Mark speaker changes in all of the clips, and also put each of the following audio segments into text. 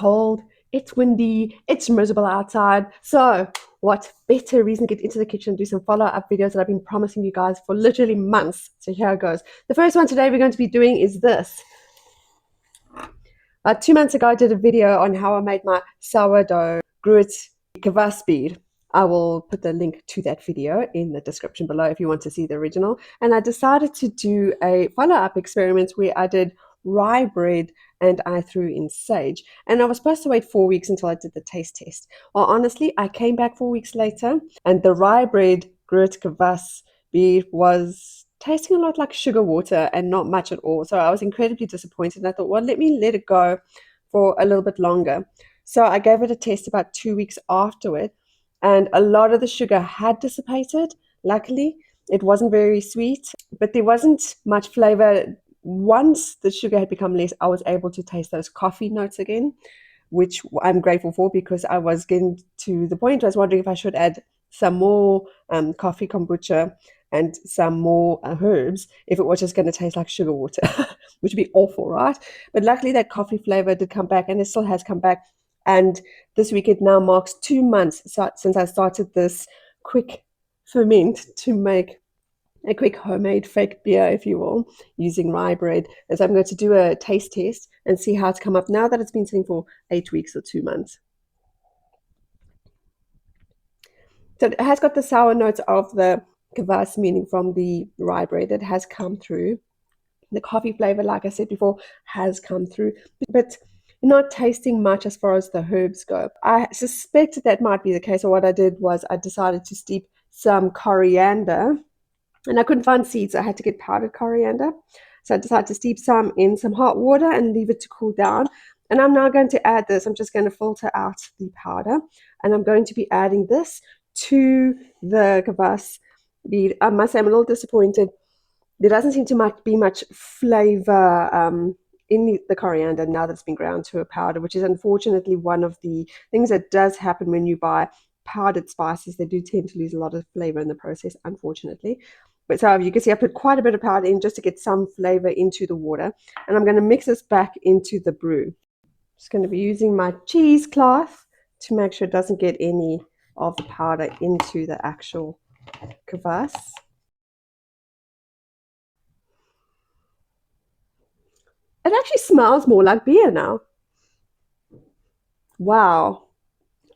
Speaker 1: cold, it's windy, it's miserable outside. So what better reason to get into the kitchen and do some follow-up videos that I've been promising you guys for literally months. So here it goes. The first one today we're going to be doing is this. 2 months ago I did a video on how I made my sourdough gruit kvass bead. I will put the link to that video in the description below if you want to see the original. And I decided to do a follow-up experiment where I did rye bread and I threw in sage. And I was supposed to wait 4 weeks until I did the taste test. Well, honestly, I came back 4 weeks later and the rye bread gruit kvass bead was tasting a lot like sugar water and not much at all. So I was incredibly disappointed. And I thought, well, let me let it go for a little bit longer. So I gave it a test about 2 weeks afterward, and a lot of the sugar had dissipated. Luckily, it wasn't very sweet, but there wasn't much flavor. Once the sugar had become less, I was able to taste those coffee notes again, which I'm grateful for because I was getting to the point where I was wondering if I should add some more coffee kombucha and some more herbs if it was just going to taste like sugar water, which would be awful, right? But luckily that coffee flavor did come back, and it still has come back. And this week it now marks 2 months since I started this quick ferment to make a quick homemade fake beer, if you will, using rye bread. And so I'm going to do a taste test and see how it's come up now that it's been sitting for 8 weeks or 2 months. So it has got the sour notes of the kvass, meaning from the rye bread. It has come through. The coffee flavor, like I said before, has come through. But not tasting much as far as the herbs go. I suspected that might be the case. So what I did was I decided to steep some coriander, and I couldn't find seeds. So I had to get powdered coriander. So I decided to steep some in some hot water and leave it to cool down. And I'm now going to add this. I'm just going to filter out the powder, and I'm going to be adding this to the kvass bead. I must say I'm a little disappointed. There doesn't seem to be much flavor in the coriander now that it's been ground to a powder, which is unfortunately one of the things that does happen when you buy powdered spices. They do tend to lose a lot of flavor in the process, unfortunately. But so you can see I put quite a bit of powder in just to get some flavor into the water. And I'm going to mix this back into the brew. Just going to be using my cheesecloth to make sure it doesn't get any of the powder into the actual kvass. It actually smells more like beer now. Wow.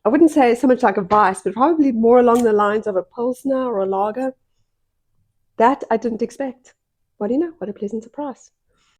Speaker 1: I wouldn't say so much like a Weiss, but probably more along the lines of a Pilsner or a lager. That I didn't expect. What do you know? What a pleasant surprise.